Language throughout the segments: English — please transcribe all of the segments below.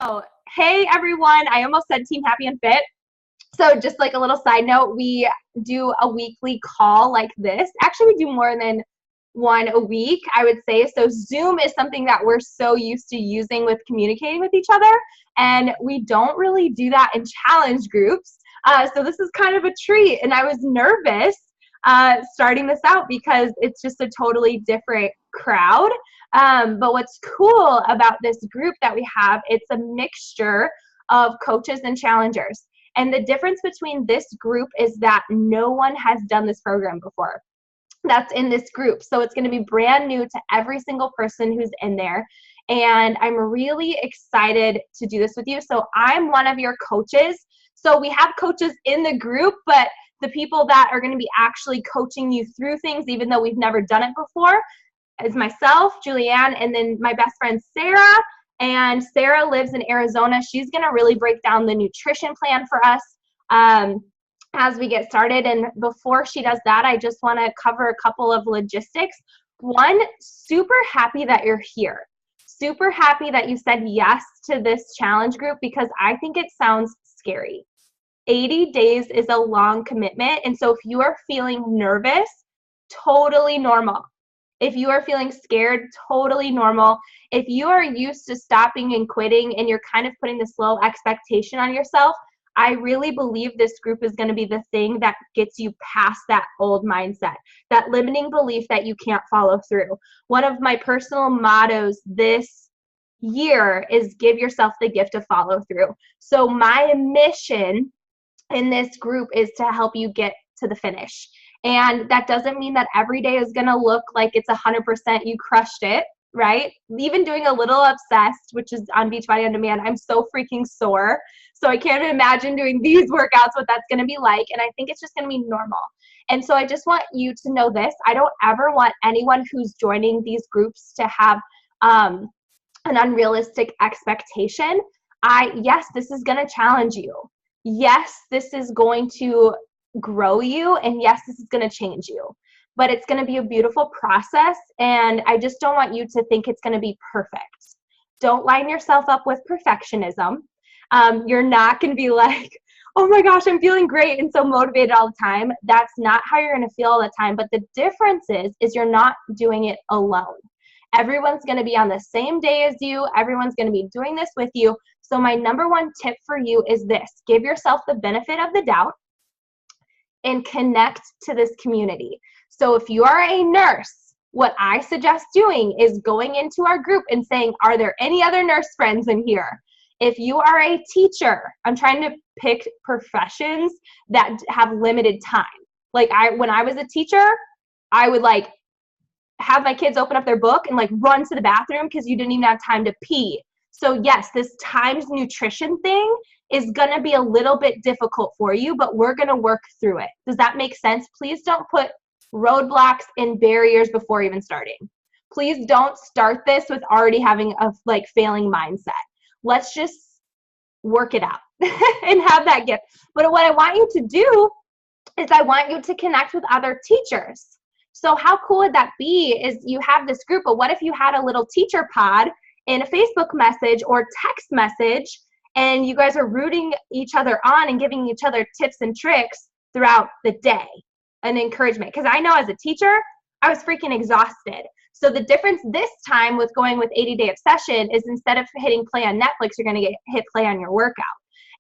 Oh, hey everyone. I almost said Team Happy and Fit. So just like a little side note, we do a weekly call like this. Actually, we do more than one a week, I would say. So Zoom is something that we're so used to using with communicating with each other. And we don't really do that in challenge groups. So this is kind of a treat. And I was nervous starting this out because it's just a totally different crowd. But what's cool about this group that we have, it's a mixture of coaches and challengers. And the difference between this group is that no one has done this program before that's in this group. So it's going to be brand new to every single person who's in there. And I'm really excited to do this with you. So I'm one of your coaches. So we have coaches in the group, but the people that are going to be actually coaching you through things, even though we've never done it before, is myself, Julianne, and then my best friend, Sarah. And Sarah lives in Arizona. She's going to really break down the nutrition plan for us as we get started. And before she does that, I just want to cover a couple of logistics. One, super happy that you're here. Super happy that you said yes to this challenge group because I think it sounds scary. 80 days is a long commitment. And so if you are feeling nervous, totally normal. If you are feeling scared, totally normal. If you are used to stopping and quitting and you're kind of putting this low expectation on yourself, I really believe this group is going to be the thing that gets you past that old mindset, that limiting belief that you can't follow through. One of my personal mottos this year is give yourself the gift of follow through. So my mission in this group is to help you get to the finish. And that doesn't mean that every day is going to look like it's 100% you crushed it, right? Even doing a little obsessed, which is on Beachbody On Demand, I'm so freaking sore. So I can't imagine doing these workouts, what that's going to be like. And I think it's just going to be normal. And so I just want you to know this. I don't ever want anyone who's joining these groups to have an unrealistic expectation. Yes, this is going to challenge you. Yes, this is going to grow you, and yes, this is going to change you, but it's going to be a beautiful process. And I just don't want you to think it's going to be perfect. Don't line yourself up with perfectionism. You're not going to be like, oh my gosh, I'm feeling great and so motivated all the time. That's not how you're going to feel all the time. But the difference is you're not doing it alone. Everyone's going to be on the same day as you. Everyone's going to be doing this with you. So my number one tip for you is this: give yourself the benefit of the doubt and connect to this community. So if you are a nurse, what I suggest doing is going into our group and saying, are there any other nurse friends in here? If you are a teacher, I'm trying to pick professions that have limited time. Like when I was a teacher, I would like have my kids open up their book and like run to the bathroom because you didn't even have time to pee. So yes, this Times nutrition thing is going to be a little bit difficult for you, but we're going to work through it. Does that make sense? Please don't put roadblocks and barriers before even starting. Please don't start this with already having a like failing mindset. Let's just work it out and have that gift. But what I want you to do is I want you to connect with other teachers. So how cool would that be is you have this group, but what if you had a little teacher pod in a Facebook message or text message, and you guys are rooting each other on and giving each other tips and tricks throughout the day and encouragement? Because I know as a teacher, I was freaking exhausted. So the difference this time with going with 80-day obsession is instead of hitting play on Netflix, you're going to hit play on your workout.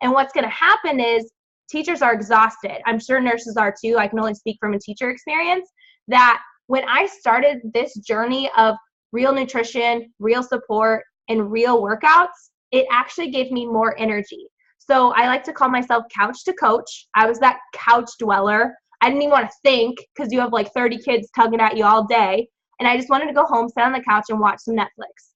And what's going to happen is teachers are exhausted. I'm sure nurses are too. I can only speak from a teacher experience. That when I started this journey of real nutrition, real support, and real workouts, it actually gave me more energy. So I like to call myself couch to coach. I was that couch dweller. I didn't even want to think because you have like 30 kids tugging at you all day. And I just wanted to go home, sit on the couch, and watch some Netflix.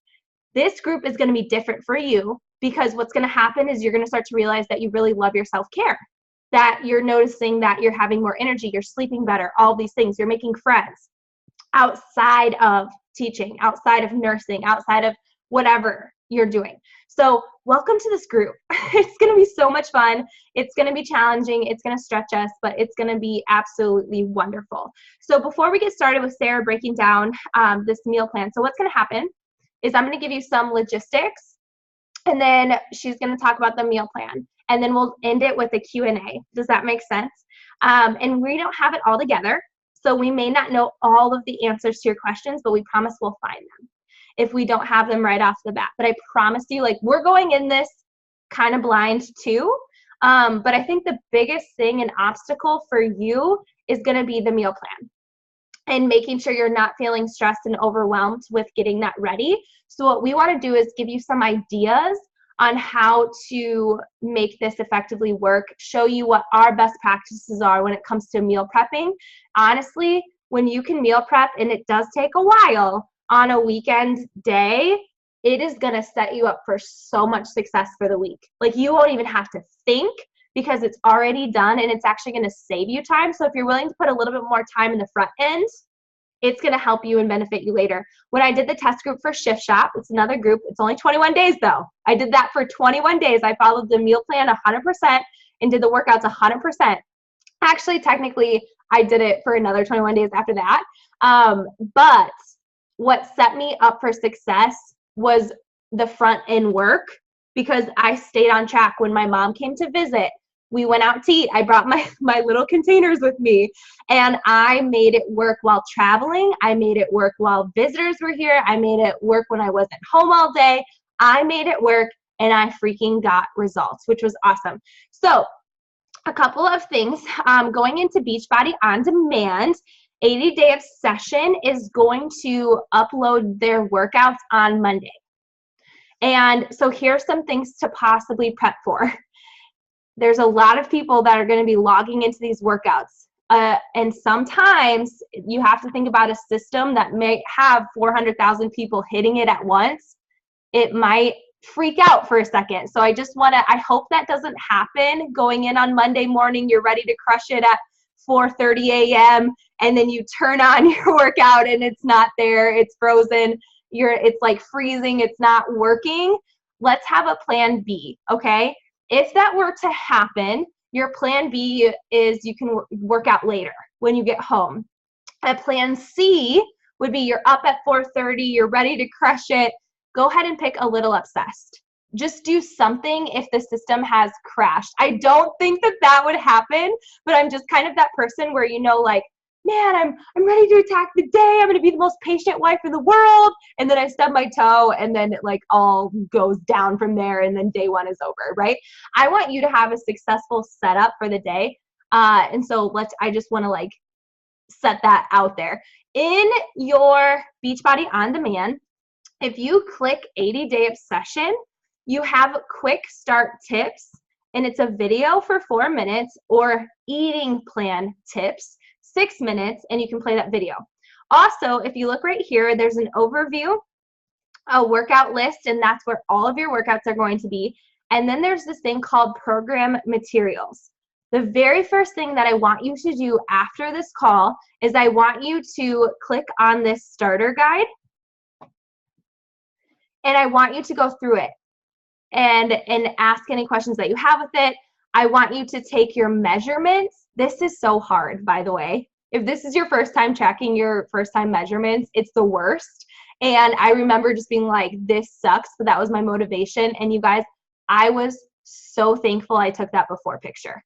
This group is going to be different for you because what's going to happen is you're going to start to realize that you really love your self-care, that you're noticing that you're having more energy, you're sleeping better, all these things. You're making friends outside of teaching, outside of nursing, outside of whatever you're doing. So welcome to this group. It's going to be so much fun. It's going to be challenging. It's going to stretch us, but it's going to be absolutely wonderful. So before we get started with Sarah breaking down this meal plan, so what's going to happen is I'm going to give you some logistics And then she's going to talk about the meal plan. And then we'll end it with a Q&A. Does that make sense? And we don't have it all together. So we may not know all of the answers to your questions, but we promise we'll find them if we don't have them right off the bat. But I promise you, like, we're going in this kind of blind too. But I think the biggest thing and obstacle for you is going to be the meal plan and making sure you're not feeling stressed and overwhelmed with getting that ready. So what we want to do is give you some ideas on how to make this effectively work, show you what our best practices are when it comes to meal prepping. Honestly, when you can meal prep, and it does take a while, on a weekend day, it is going to set you up for so much success for the week. Like, you won't even have to think because it's already done, and it's actually going to save you time. So if you're willing to put a little bit more time in the front end, it's going to help you and benefit you later. When I did the test group for Shift Shop, it's another group. It's only 21 days though. I did that for 21 days. I followed the meal plan 100% and did the workouts 100%. Actually, technically, I did it for another 21 days after that. But what set me up for success was the front end work, because I stayed on track. When my mom came to visit, we went out to eat. I brought my little containers with me, and I made it work while traveling. I made it work while visitors were here. I made it work when I wasn't home all day. I made it work, and I freaking got results, which was awesome. So a couple of things. Going into Beachbody On Demand, 80 Day Obsession is going to upload their workouts on Monday. And so here's some things to possibly prep for. There's a lot of people that are going to be logging into these workouts. And sometimes you have to think about a system that may have 400,000 people hitting it at once. It might freak out for a second. So I hope that doesn't happen. Going in on Monday morning, you're ready to crush it at 4:30 a.m. and then you turn on your workout and it's not there. It's frozen. It's like freezing. It's not working. Let's have a plan B, okay? If that were to happen, your plan B is you can work out later when you get home. A plan C would be you're up at 4:30, you're ready to crush it. Go ahead and pick A Little Obsessed. Just do something if the system has crashed. I don't think that would happen, but I'm just kind of that person where, like, man, I'm ready to attack the day. I'm going to be the most patient wife in the world. And then I stub my toe, and then it like all goes down from there, and then day one is over, right? I want you to have a successful setup for the day. And so I just want to like set that out there. In your Beachbody On Demand, if you click 80 Day Obsession, you have quick start tips, and it's a video for 4 minutes, or eating plan tips, 6 minutes, and you can play that video. Also, if you look right here, there's an overview, a workout list, and that's where all of your workouts are going to be. And then there's this thing called program materials. The very first thing that I want you to do after this call is I want you to click on this starter guide, and I want you to go through it and ask any questions that you have with it. I want you to take your measurements. This is so hard, by the way. If this is your first time tracking your first time measurements, it's the worst. And I remember just being like, this sucks, but that was my motivation. And you guys, I was so thankful I took that before picture,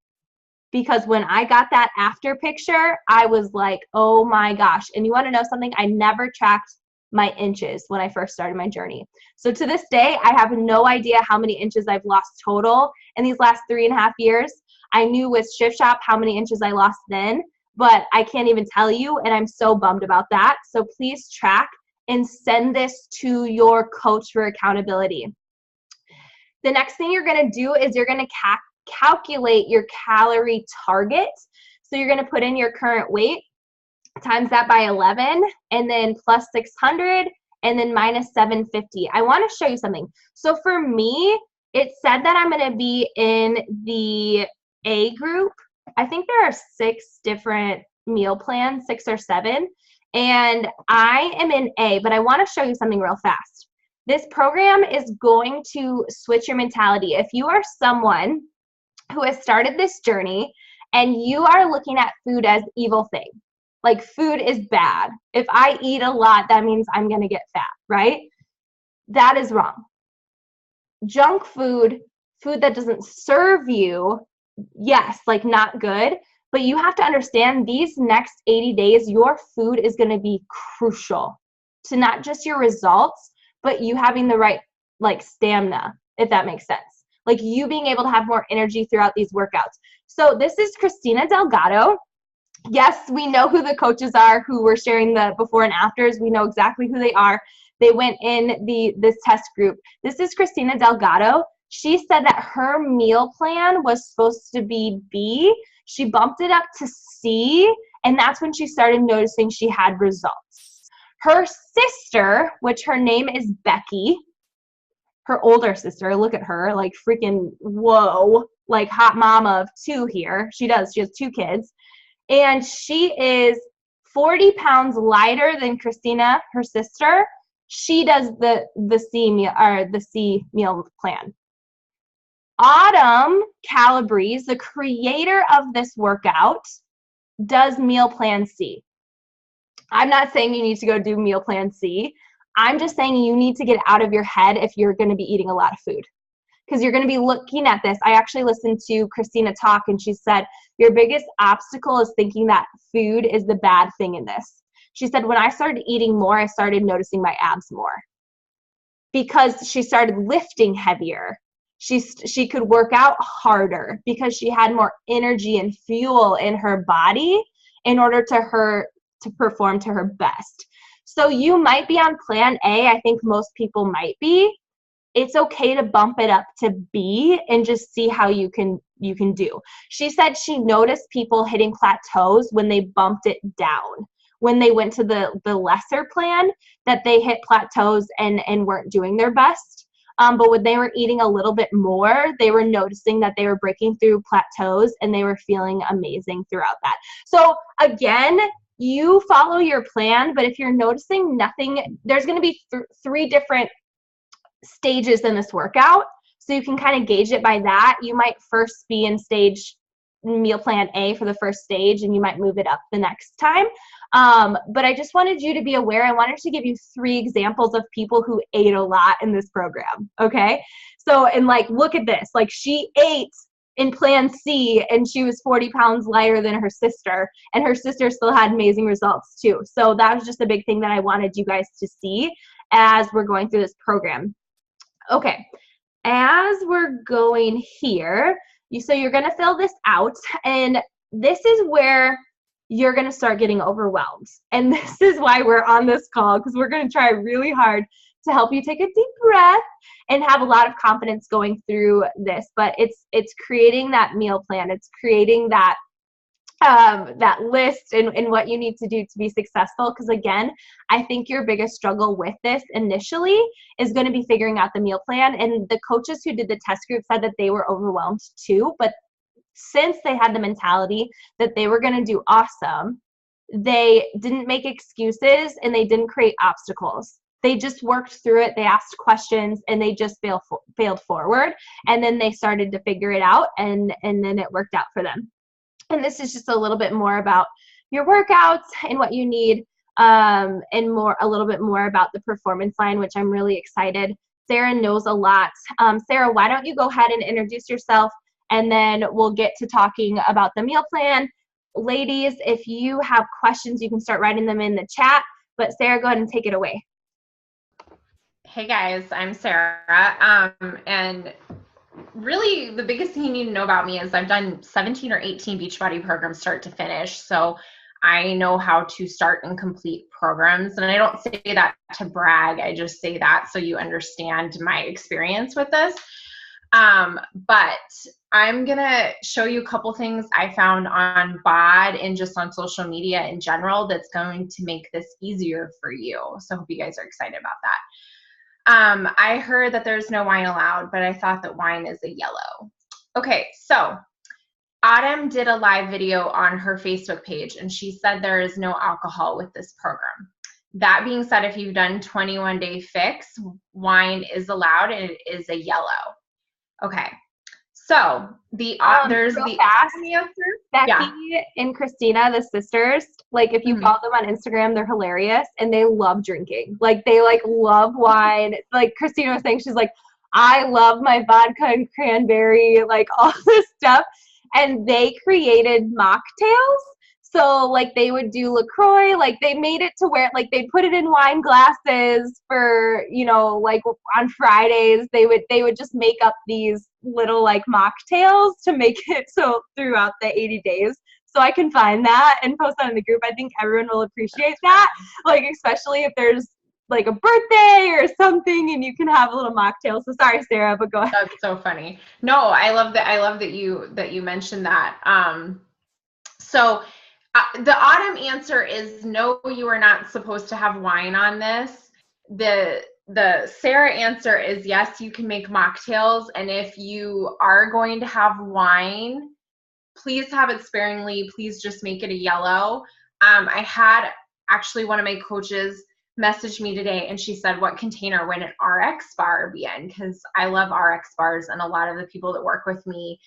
because when I got that after picture, I was like, oh my gosh. And you want to know something? I never tracked my inches when I first started my journey. So to this day, I have no idea how many inches I've lost total in these last 3.5 years. I knew with Shift Shop how many inches I lost then, but I can't even tell you, and I'm so bummed about that. So please track and send this to your coach for accountability. The next thing you're going to do is you're going to calculate your calorie target. So you're going to put in your current weight, times that by 11, and then plus 600, and then minus 750. I want to show you something. So for me, it said that I'm going to be in the A group. I think there are 6 different meal plans, 6 or 7, and I am in A, but I want to show you something real fast. This program is going to switch your mentality. If you are someone who has started this journey and you are looking at food as evil thing, like food is bad. If I eat a lot, that means I'm going to get fat, right? That is wrong. junk food, food that doesn't serve you, yes, like not good, but you have to understand these next 80 days, your food is going to be crucial to not just your results, but you having the right like stamina, if that makes sense. Like you being able to have more energy throughout these workouts. So this is Christina Delgado. Yes, we know who the coaches are who were sharing the before and afters. We know exactly who they are. They went in this test group. This is Christina Delgado. She said that her meal plan was supposed to be B. She bumped it up to C, and that's when she started noticing she had results. Her sister, which her name is Becky, her older sister, look at her, like freaking whoa, like hot mama of two here. She has 2 kids. And she is 40 pounds lighter than Christina, her sister. She does the C meal plan. Autumn Calabrese, the creator of this workout, does meal plan C. I'm not saying you need to go do meal plan C. I'm just saying you need to get out of your head if you're going to be eating a lot of food, because you're going to be looking at this. I actually listened to Christina talk, and she said, your biggest obstacle is thinking that food is the bad thing in this. She said, when I started eating more, I started noticing my abs more because she started lifting heavier. She could work out harder because she had more energy and fuel in her body in order to perform to her best. So you might be on plan A. I think most people might be. It's okay to bump it up to B and just see how you can do. She said she noticed people hitting plateaus when they bumped it down. When they went to the lesser plan, that they hit plateaus and weren't doing their best. But when they were eating a little bit more, they were noticing that they were breaking through plateaus and they were feeling amazing throughout that. So again, you follow your plan, but if you're noticing nothing, there's going to be 3 different stages in this workout, so you can kind of gauge it by that. You might first be in stage meal plan A for the first stage, and you might move it up the next time. But I just wanted you to be aware. I wanted to give you 3 examples of people who ate a lot in this program. Okay, so and like look at this, like she ate in plan C and she was 40 pounds lighter than her sister, and her sister still had amazing results too. So that was just a big thing that I wanted you guys to see as we're going through this program. Okay, as we're going here, so you're going to fill this out, and this is where you're going to start getting overwhelmed. And this is why we're on this call, because we're going to try really hard to help you take a deep breath and have a lot of confidence going through this. But it's creating that meal plan. It's creating that list and what you need to do to be successful. Because again, I think your biggest struggle with this initially is going to be figuring out the meal plan. And the coaches who did the test group said that they were overwhelmed too. But since they had the mentality that they were going to do awesome, they didn't make excuses and they didn't create obstacles. They just worked through it. They asked questions and they just failed forward. And then they started to figure it out, and then it worked out for them. And this is just a little bit more about your workouts and what you need, and a little bit more about the performance line, which I'm really excited. Sarah knows a lot. Sarah, why don't you go ahead and introduce yourself, and then we'll get to talking about the meal plan. Ladies, if you have questions, you can start writing them in the chat. But Sarah, go ahead and take it away. Hey guys, I'm Sarah. And really the biggest thing you need to know about me is I've done 17 or 18 Beachbody programs start to finish. So I know how to start and complete programs. And I don't say that to brag. I just say that so you understand my experience with this. But I'm going to show you a couple things I found on BOD and just on social media in general that's going to make this easier for you. So I hope you guys are excited about that. I heard that there's no wine allowed, but I thought that wine is a yellow. Okay, so Autumn did a live video on her Facebook page, and she said there is no alcohol with this program. That being said, if you've done 21-day fix, wine is allowed, and it is a yellow. Okay, so there's the answer. Becky and Christina, the sisters, like if you follow them on Instagram, they're hilarious and they love drinking. Like they love wine. Like Christina was saying, she's like, I love my vodka and cranberry, like all this stuff. And they created mocktails. So like they would do LaCroix, like they made it to where like they put it in wine glasses for, you know, like on Fridays they would just make up these little like mocktails to make it so throughout the 80 days. So I can find that and post that in the group. I think everyone will appreciate that. Like especially if there's like a birthday or something and you can have a little mocktail. So sorry, Sarah, but go ahead. That's so funny. No, I love that. I love that you mentioned that. So the autumn answer is no, you are not supposed to have wine on this. The Sarah answer is yes, you can make mocktails. And if you are going to have wine, please have it sparingly. Please just make it a yellow. I had actually one of my coaches message me today and she said, what container would an RX bar be in? Because I love RX bars, and a lot of the people that work with me,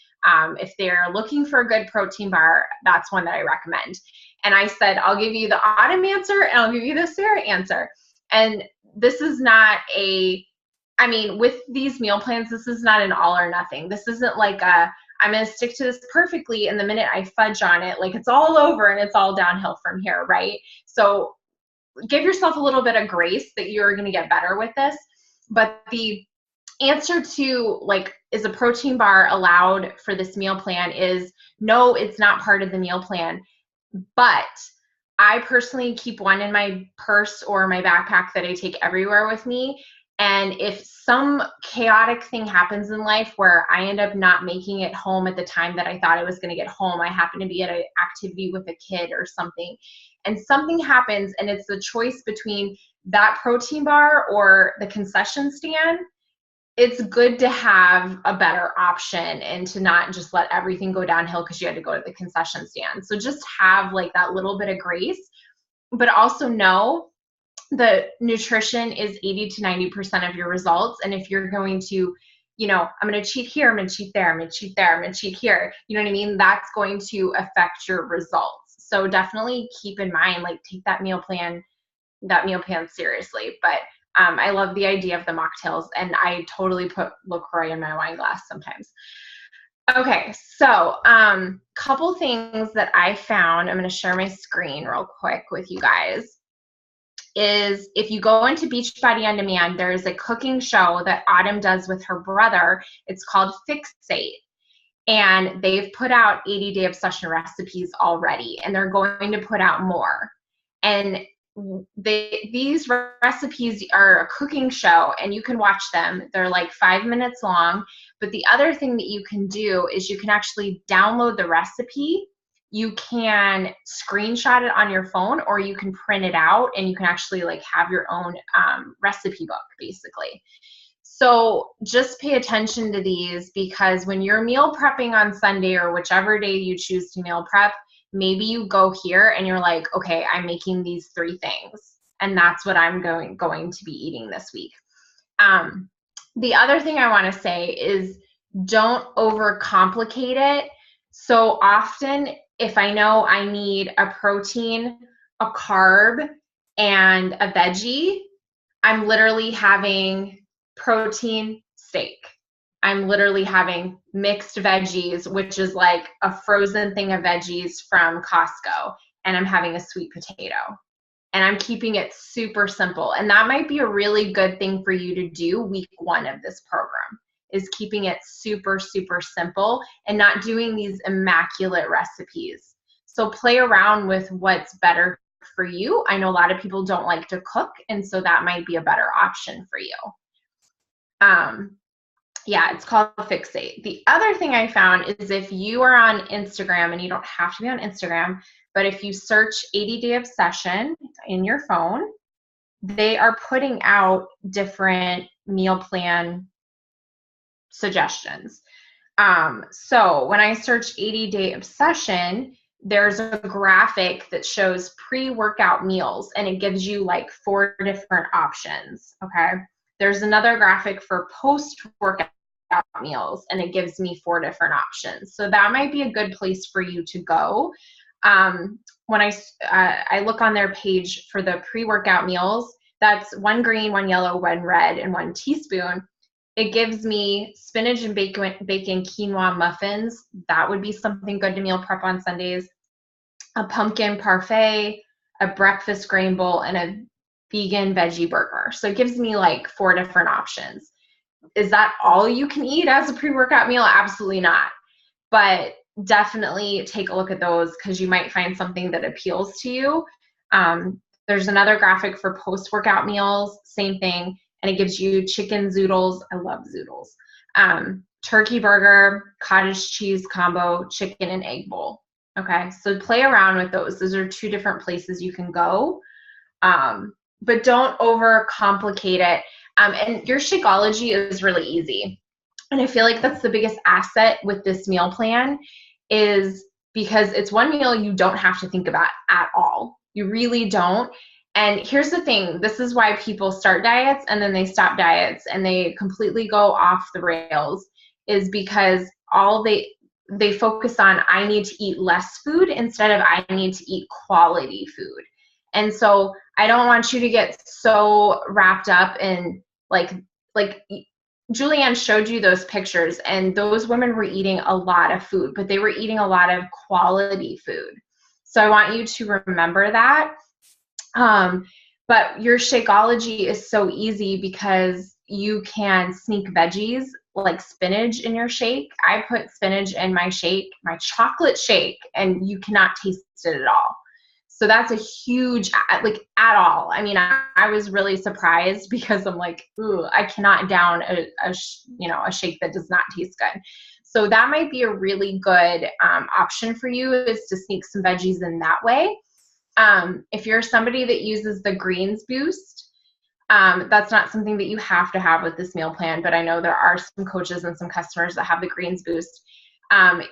if they're looking for a good protein bar, that's one that I recommend. And I said, I'll give you the autumn answer and I'll give you the Sarah answer. And this is not with these meal plans, this is not an all or nothing. This isn't like I'm going to stick to this perfectly, and the minute I fudge on it, like it's all over and it's all downhill from here, right? So give yourself a little bit of grace that you're going to get better with this. But the answer to like, is a protein bar allowed for this meal plan is no, it's not part of the meal plan. But I personally keep one in my purse or my backpack that I take everywhere with me. And if some chaotic thing happens in life where I end up not making it home at the time that I thought I was going to get home, I happen to be at an activity with a kid or something, and something happens and it's the choice between that protein bar or the concession stand, it's good to have a better option and to not just let everything go downhill because you had to go to the concession stand. So just have like that little bit of grace, but also know the nutrition is 80 to 90% of your results. And if you're going to, I'm going to cheat here, I'm going to cheat there, I'm going to cheat there, I'm going to cheat here, you know what I mean? That's going to affect your results. So definitely keep in mind, like take that meal plan seriously. But I love the idea of the mocktails, and I totally put LaCroix in my wine glass sometimes. Okay, so couple things that I found, I'm going to share my screen real quick with you guys, is if you go into Beachbody On Demand, there's a cooking show that Autumn does with her brother. It's called Fixate. And they've put out 80-day obsession recipes already, and they're going to put out more. And these recipes are a cooking show, and you can watch them. They're like 5 minutes long. But the other thing that you can do is you can actually download the recipe. You can screenshot it on your phone, or you can print it out and you can actually like have your own recipe book basically. So just pay attention to these, because when you're meal prepping on Sunday or whichever day you choose to meal prep, maybe you go here and you're like, okay, I'm making these 3 things and that's what I'm going to be eating this week. The other thing I want to say is don't overcomplicate it. So often, if I know I need a protein, a carb, and a veggie, I'm literally having protein steak. I'm literally having mixed veggies, which is like a frozen thing of veggies from Costco, and I'm having a sweet potato. And I'm keeping it super simple. And that might be a really good thing for you to do week 1 of this program, is keeping it super, super simple and not doing these immaculate recipes. So play around with what's better for you. I know a lot of people don't like to cook, and so that might be a better option for you. Yeah, it's called Fixate. The other thing I found is if you are on Instagram, and you don't have to be on Instagram, but if you search 80-day obsession in your phone, they are putting out different meal plan suggestions. So when I search 80-day obsession, there's a graphic that shows pre-workout meals, and it gives you like 4 different options. Okay. There's another graphic for post-workout meals, and it gives me 4 different options. So that might be a good place for you to go. When I look on their page for the pre-workout meals, that's 1 green, 1 yellow, 1 red, and 1 teaspoon. It gives me spinach and bacon quinoa muffins. That would be something good to meal prep on Sundays. A pumpkin parfait, a breakfast grain bowl, and a vegan veggie burger. So it gives me like 4 different options. Is that all you can eat as a pre-workout meal? Absolutely not. But definitely take a look at those because you might find something that appeals to you. There's another graphic for post-workout meals, same thing, and it gives you chicken zoodles. I love zoodles. Turkey burger, cottage cheese combo, chicken and egg bowl. Okay, so play around with those. Those are 2 different places you can go, but don't overcomplicate it. And your Shakeology is really easy. And I feel like that's the biggest asset with this meal plan is because it's one meal you don't have to think about at all. You really don't. And here's the thing, this is why people start diets and then they stop diets and they completely go off the rails, is because they focus on I need to eat less food instead of I need to eat quality food. And so I don't want you to get so wrapped up in like Julianne showed you those pictures, and those women were eating a lot of food, but they were eating a lot of quality food. So I want you to remember that. But your Shakeology is so easy because you can sneak veggies like spinach in your shake. I put spinach in my shake, my chocolate shake, and you cannot taste it at all. So that's a huge, like at all. I mean, I was really surprised because I'm like, ooh, I cannot down a shake that does not taste good. So that might be a really good option for you, is to sneak some veggies in that way. If you're somebody that uses the Greens Boost, that's not something that you have to have with this meal plan, but I know there are some coaches and some customers that have the Greens Boost.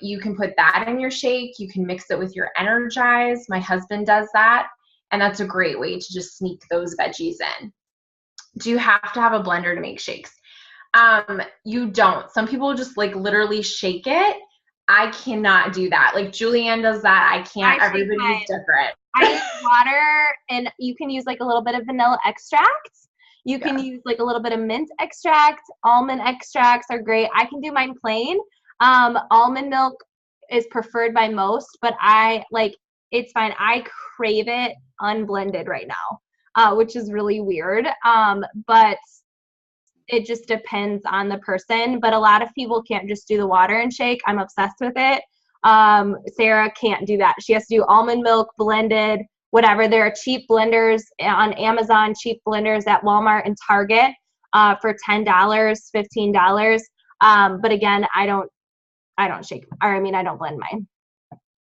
You can put that in your shake. You can mix it with your Energize. My husband does that, and that's a great way to just sneak those veggies in. Do you have to have a blender to make shakes? You don't. Some people just like literally shake it. I cannot do that. Like Julianne does that. I can't. Everybody's different. I use water, and you can use like a little bit of vanilla extract. You can use like a little bit of mint extract. Almond extracts are great. I can do mine plain. Almond milk is preferred by most, but it's fine. I crave it unblended right now, which is really weird. But it just depends on the person. But a lot of people can't just do the water and shake. I'm obsessed with it. Sarah can't do that. She has to do almond milk blended, whatever. There are cheap blenders on Amazon, cheap blenders at Walmart and Target for $10, $15. But again, I don't shake, or I don't blend mine.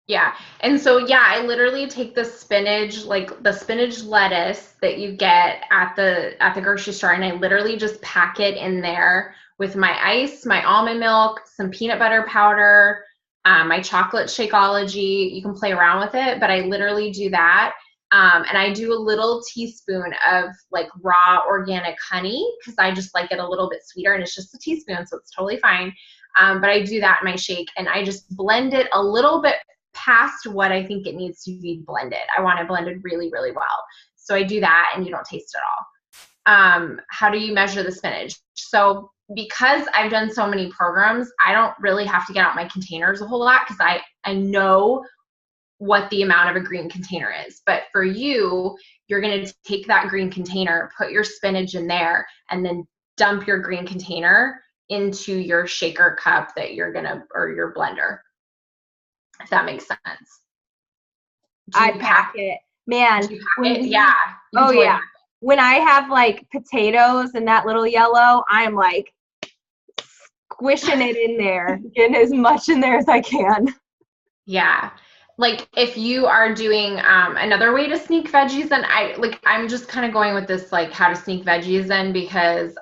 Yeah. And so, I literally take the spinach, like the spinach lettuce that you get at the grocery store, and I literally just pack it in there with my ice, my almond milk, some peanut butter powder, my chocolate Shakeology. You can play around with it, but I literally do that. And I do a little teaspoon of like raw organic honey because I just like it a little bit sweeter, and it's just a teaspoon, so it's totally fine. But I do that in my shake, and I just blend it a little bit past what I think it needs to be blended. I want it blended really, really well. So I do that, and you don't taste it all. How do you measure the spinach? So because I've done so many programs, I don't really have to get out my containers a whole lot because I know what the amount of a green container is. But for you, you're going to take that green container, put your spinach in there, and then dump your green container into your shaker cup that you're or your blender, if that makes sense. I pack it. Man. Do you pack it? Yeah. Oh, yeah. When I have like potatoes and that little yellow, I'm like squishing it in there, getting as much in there as I can. Yeah. Like if you are doing another way to sneak veggies, then I'm just kind of going with this, like how to sneak veggies in, because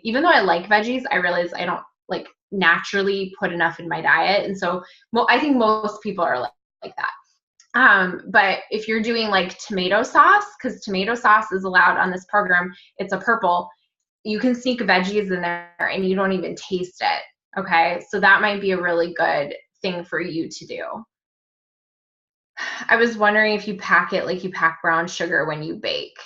even though I like veggies, I realize I don't like naturally put enough in my diet. And so I think most people are like that. But if you're doing like tomato sauce, because tomato sauce is allowed on this program, it's a purple, you can sneak veggies in there and you don't even taste it. Okay. So that might be a really good thing for you to do. I was wondering if you pack it like you pack brown sugar when you bake.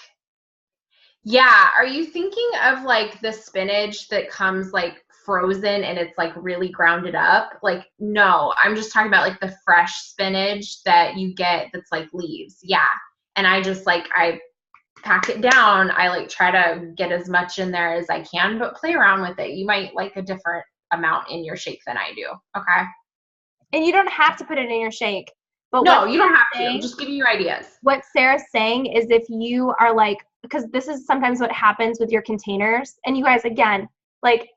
Yeah. Are you thinking of like the spinach that comes like frozen and it's like really grounded up? Like, no, I'm just talking about like the fresh spinach that you get that's like leaves. Yeah. And I just like, I pack it down. I like try to get as much in there as I can, but play around with it. You might like a different amount in your shake than I do. Okay. And you don't have to put it in your shake. But No, you don't have to. I'm just giving you ideas. What Sarah's saying is if you are like, because this is sometimes what happens with your containers, and you guys, again, like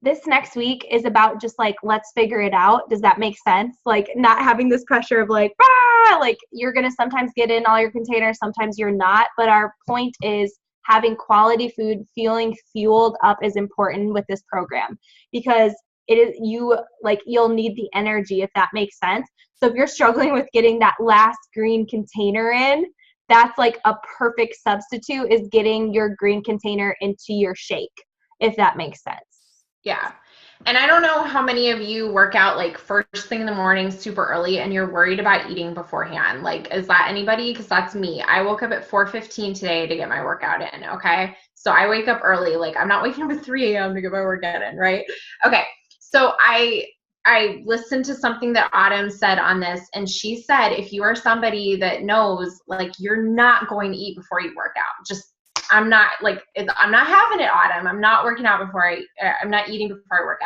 this next week is about just like, let's figure it out. Does that make sense? Like not having this pressure of like, ah, like you're going to sometimes get in all your containers, sometimes you're not. But our point is having quality food, feeling fueled up is important with this program because it is you like you'll need the energy if that makes sense. So if you're struggling with getting that last green container in, that's like a perfect substitute is getting your green container into your shake, if that makes sense. Yeah. And I don't know how many of you work out like first thing in the morning super early and you're worried about eating beforehand. Like, is that anybody? Because that's me. I woke up at 4:15 today to get my workout in. Okay. So I wake up early. Like I'm not waking up at 3 a.m. to get my workout in, right? Okay. So I listened to something that Autumn said on this, and she said if you are somebody that knows like you're not going to eat before you work out, just I'm not like I'm not having it, Autumn. I'm not working out before I'm not eating before I work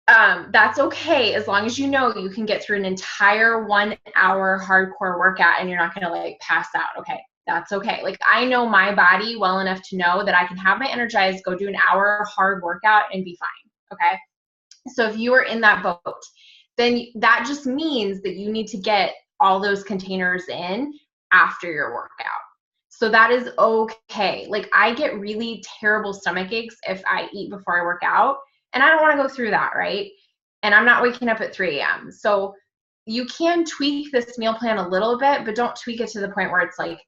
out. That's okay as long as you know you can get through an entire 1 hour hardcore workout and you're not gonna like pass out. Okay, that's okay. Like I know my body well enough to know that I can have my Energize, go do an hour hard workout and be fine. Okay. So if you are in that boat, then that just means that you need to get all those containers in after your workout. So that is okay. Like I get really terrible stomach aches if I eat before I work out, and I don't want to go through that, right? And I'm not waking up at 3 a.m. So you can tweak this meal plan a little bit, but don't tweak it to the point where it's like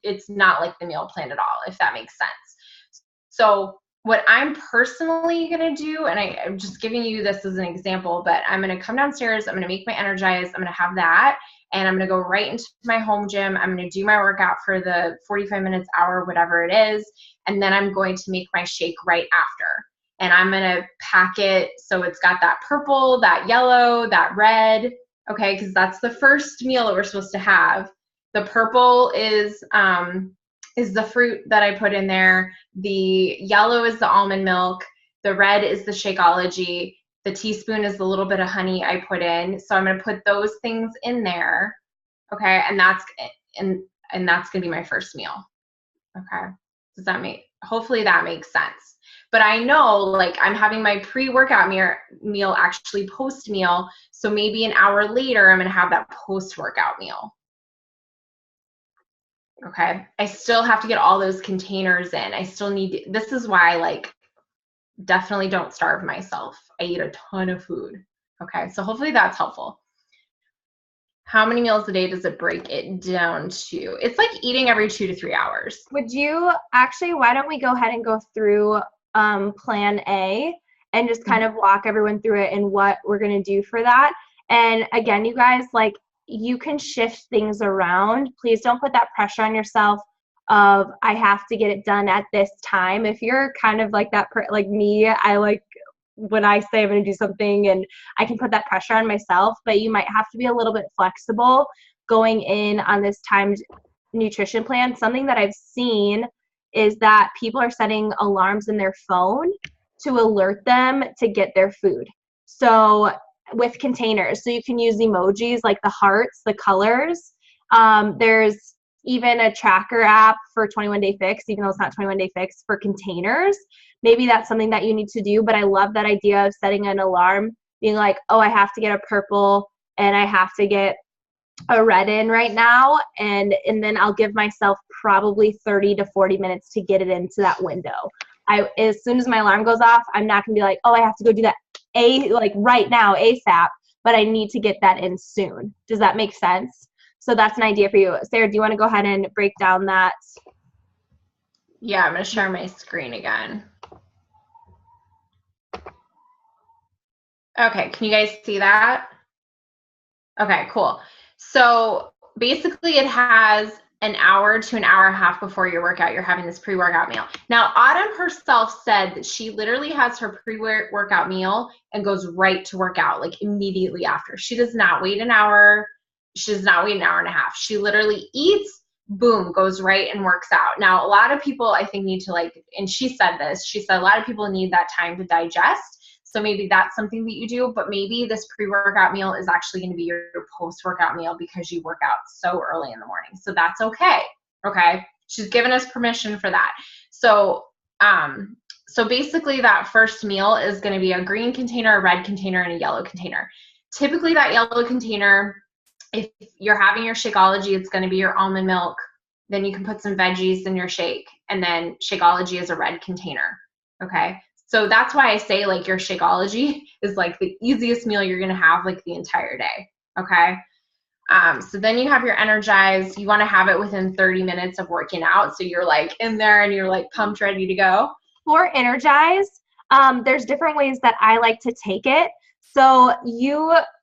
it's not like the meal plan at all, if that makes sense. So what I'm personally going to do, and I'm just giving you this as an example, but I'm going to come downstairs, I'm going to make my Energize, I'm going to have that, and I'm going to go right into my home gym. I'm going to do my workout for the 45 minutes, hour, whatever it is, and then I'm going to make my shake right after. And I'm going to pack it so it's got that purple, that yellow, that red, okay, because that's the first meal that we're supposed to have. The purple is the fruit that I put in there. The yellow is the almond milk. The red is the Shakeology. The teaspoon is the little bit of honey I put in. So I'm going to put those things in there. Okay. And that's going to be my first meal. Okay. Does that hopefully that makes sense. But I know like I'm having my pre-workout meal actually post meal. So maybe an hour later, I'm going to have that post-workout meal. Okay. I still have to get all those containers in. I still need, this is why like definitely don't starve myself. I eat a ton of food. Okay. So hopefully that's helpful. How many meals a day does it break it down to? It's like eating every 2 to 3 hours. Would you actually, why don't we go ahead and go through plan A and just kind of walk everyone through it and what we're going to do for that. And again, you guys, like you can shift things around. Please don't put that pressure on yourself of I have to get it done at this time. If you're kind of like that, like me, I like when I say I'm going to do something and I can put that pressure on myself, but you might have to be a little bit flexible going in on this timed nutrition plan. Something that I've seen is that people are setting alarms in their phone to alert them to get their food. So with containers, so you can use emojis like the hearts, the colors. There's even a tracker app for 21 Day Fix, even though it's not 21 Day Fix, for containers. Maybe that's something that you need to do, but I love that idea of setting an alarm, being like, oh, I have to get a purple and I have to get a red in right now, and then I'll give myself probably 30 to 40 minutes to get it into that window. As soon as my alarm goes off, I'm not gonna be like, oh, I have to go do that like right now ASAP, but I need to get that in soon. Does that make sense? So that's an idea for you. Sarah, do you want to go ahead and break down that? Yeah, I'm gonna share my screen again. Okay, can you guys see that? Okay, cool. So basically it has an hour to an hour and a half before your workout, you're having this pre-workout meal. Now, Autumn herself said that she literally has her pre-workout meal and goes right to work out, like immediately after. She does not wait an hour. She does not wait an hour and a half. She literally eats, boom, goes right and works out. Now, a lot of people, I think, need to and she said this, she said a lot of people need that time to digest. So maybe that's something that you do, but maybe this pre-workout meal is actually going to be your post-workout meal because you work out so early in the morning. So that's okay. Okay. She's given us permission for that. So, so basically that first meal is going to be a green container, a red container, and a yellow container. Typically that yellow container, if you're having your Shakeology, it's going to be your almond milk. Then you can put some veggies in your shake, and then Shakeology is a red container. Okay. So that's why I say like your Shakeology is like the easiest meal you're going to have like the entire day. Okay. So then you have your Energize. You want to have it within 30 minutes of working out. So you're like in there and you're like pumped, ready to go. For Energize, there's different ways that I like to take it. So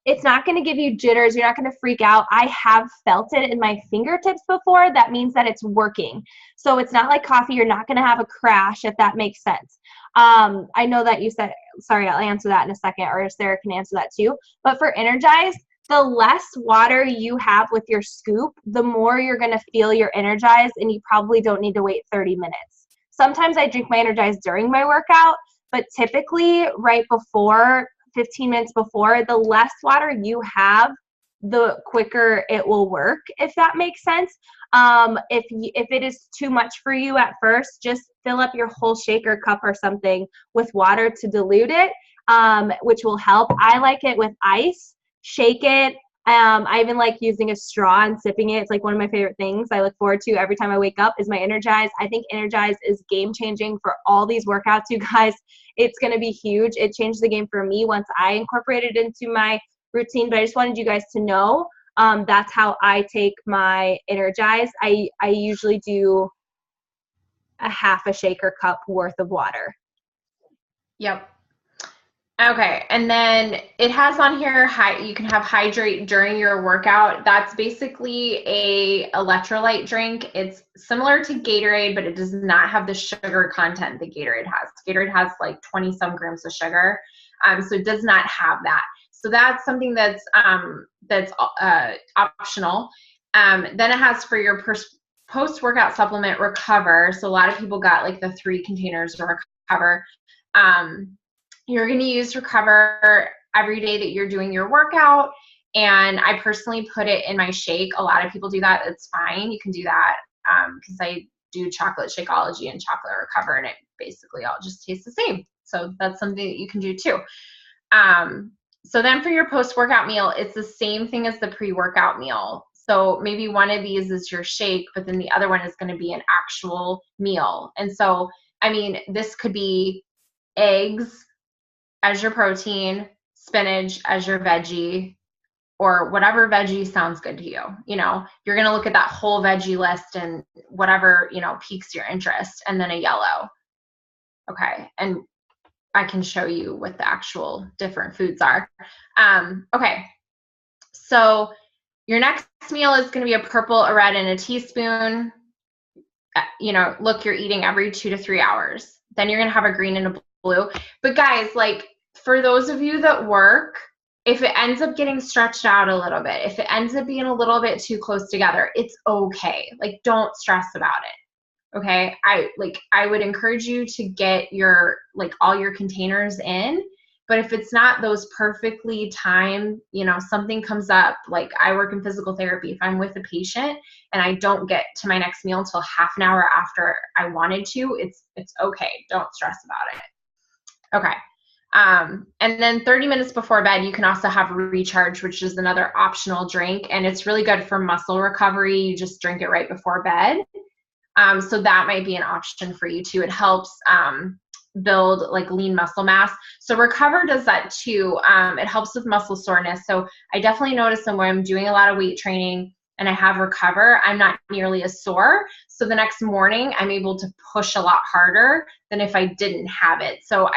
it's not going to give you jitters. You're not going to freak out. I have felt it in my fingertips before. That means that it's working. So it's not like coffee. You're not going to have a crash, if that makes sense. I know that you said, sorry, I'll answer that in a second, or Sarah can answer that too. But for Energize, the less water you have with your scoop, the more you're going to feel your Energize, and you probably don't need to wait 30 minutes. Sometimes I drink my Energize during my workout, but typically right before, 15 minutes before, the less water you have, the quicker it will work, if that makes sense. If it is too much for you at first, just fill up your whole shaker cup or something with water to dilute it, which will help. I like it with ice. Shake it. I even like using a straw and sipping it. It's like one of my favorite things I look forward to every time I wake up is my Energize. I think Energize is game changing for all these workouts, you guys. It's going to be huge. It changed the game for me once I incorporated it into my routine, but I just wanted you guys to know that's how I take my Energize. I usually do a half a shaker cup worth of water. Yep. Okay, and then it has on here, you can have hydrate during your workout. That's basically a electrolyte drink. It's similar to Gatorade, but it does not have the sugar content that Gatorade has. Gatorade has like 20 some grams of sugar, so it does not have that. So that's something that's optional. Then it has for your post-workout supplement, Recover. So a lot of people got like the 3 containers of Recover. You're going to use Recover every day that you're doing your workout. And I personally put it in my shake. A lot of people do that. It's fine. You can do that because I do chocolate Shakeology and chocolate Recover, and it basically all just tastes the same. So that's something that you can do too. So then for your post-workout meal, it's the same thing as the pre-workout meal. So maybe one of these is your shake, but then the other one is going to be an actual meal. And so, I mean, this could be eggs as your protein, spinach as your veggie, or whatever veggie sounds good to you. You know, you're going to look at that whole veggie list and whatever, you know, piques your interest, and then a yellow. Okay. And I can show you what the actual different foods are. Okay. So your next meal is going to be a purple, a red, and a teaspoon. You know, look, you're eating every 2 to 3 hours. Then you're going to have a green and a blue. But guys, like, for those of you that work, if it ends up getting stretched out a little bit, if it ends up being a little bit too close together, it's okay. Like, don't stress about it. Okay. I would encourage you to get your, like, all your containers in, but if it's not those perfectly timed, you know, something comes up, like I work in physical therapy. If I'm with a patient and I don't get to my next meal until half an hour after I wanted to, it's okay. Don't stress about it. Okay. And then 30 minutes before bed, you can also have Recharge, which is another optional drink, and it's really good for muscle recovery. You just drink it right before bed. So that might be an option for you too. It helps build like lean muscle mass. So Recover does that too. It helps with muscle soreness. So I definitely notice that when I'm doing a lot of weight training and I have Recover, I'm not nearly as sore. So the next morning I'm able to push a lot harder than if I didn't have it. So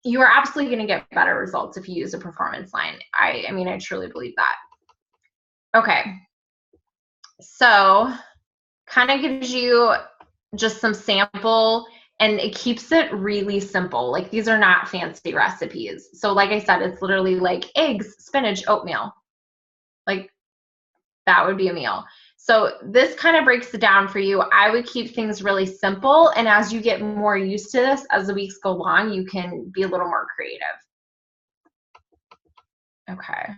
you are absolutely going to get better results if you use a Performance Line. I mean, I truly believe that. Okay. So kind of gives you just some sample, and it keeps it really simple. Like these are not fancy recipes. So like I said, it's literally like eggs, spinach, oatmeal. Like that would be a meal. So this kind of breaks it down for you. I would keep things really simple. And as you get more used to this, as the weeks go along, you can be a little more creative. Okay.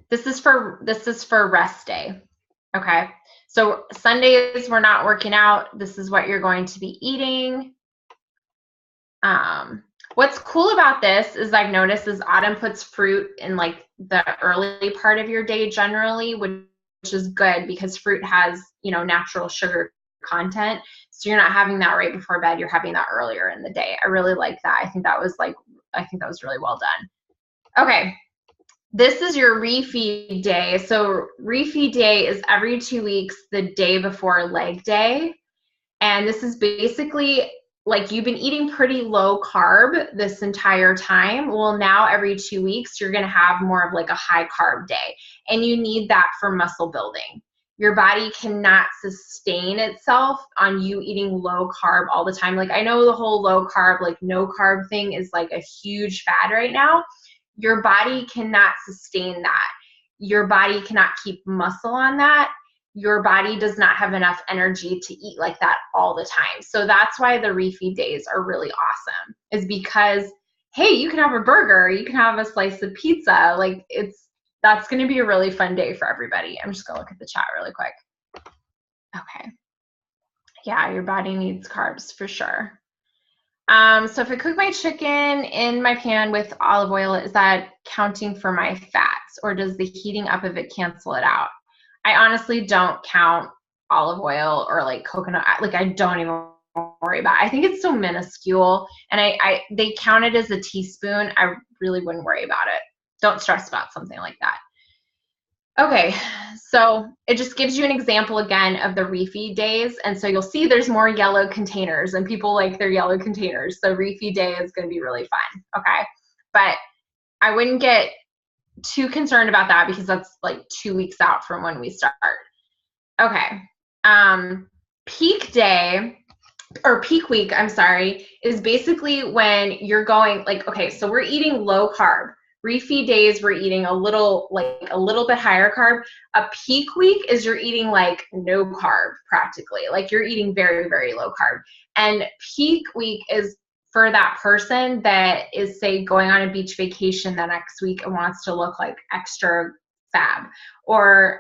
This is for rest day. Okay. So Sundays we're not working out. This is what you're going to be eating. What's cool about this is I've noticed is Autumn puts fruit in like the early part of your day generally, which is good because fruit has, natural sugar content. So you're not having that right before bed. You're having that earlier in the day. I really like that. I think that was really well done. Okay. This is your refeed day. So refeed day is every 2 weeks, the day before leg day. And this is basically like you've been eating pretty low carb this entire time. Well, now every 2 weeks, you're going to have more of like a high carb day. And you need that for muscle building. Your body cannot sustain itself on you eating low carb all the time. Like I know the whole low carb, like no carb thing is like a huge fad right now. Your body cannot sustain that. Your body cannot keep muscle on that. Your body does not have enough energy to eat like that all the time. So that's why the refeed days are really awesome, is because, hey, you can have a burger, you can have a slice of pizza. Like that's going to be a really fun day for everybody. I'm just going to look at the chat really quick. Okay. Yeah, your body needs carbs for sure. So if I cook my chicken in my pan with olive oil, is that counting for my fats, or does the heating up of it cancel it out? I honestly don't count olive oil or like coconut. Like I don't even worry about it. I think it's so minuscule, and they count it as a teaspoon. I really wouldn't worry about it. Don't stress about something like that. Okay, so it just gives you an example again of the refeed days. And so you'll see there's more yellow containers, and people like their yellow containers. So refeed day is going to be really fun. Okay, but I wouldn't get too concerned about that because that's like 2 weeks out from when we start. Okay, peak day or peak week, I'm sorry, is basically when you're going like, okay, so we're eating low carb. Refeed days, we're eating a little bit higher carb. A peak week is you're eating like no carb practically. Like you're eating very, very low carb. And peak week is for that person that is, say, going on a beach vacation the next week and wants to look like extra fab. Or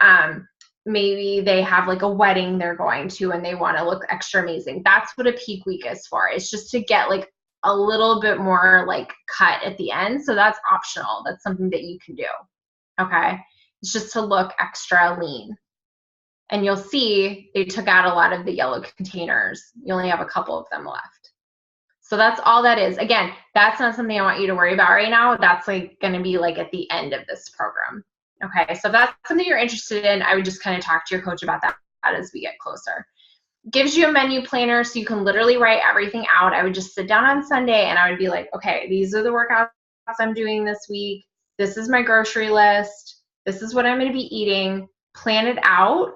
maybe they have like a wedding they're going to and they want to look extra amazing. That's what a peak week is for. It's just to get like a little bit more like cut at the end. So that's optional. That's something that you can do. Okay. It's just to look extra lean. And you'll see they took out a lot of the yellow containers. You only have a couple of them left. So that's all that is. Again, that's not something I want you to worry about right now. That's like going to be like at the end of this program. Okay. So if that's something you're interested in, I would just kind of talk to your coach about that as we get closer. Gives you a menu planner so you can literally write everything out. I would just sit down on Sunday and I would be like, okay, these are the workouts I'm doing this week. This is my grocery list. This is what I'm going to be eating. Plan it out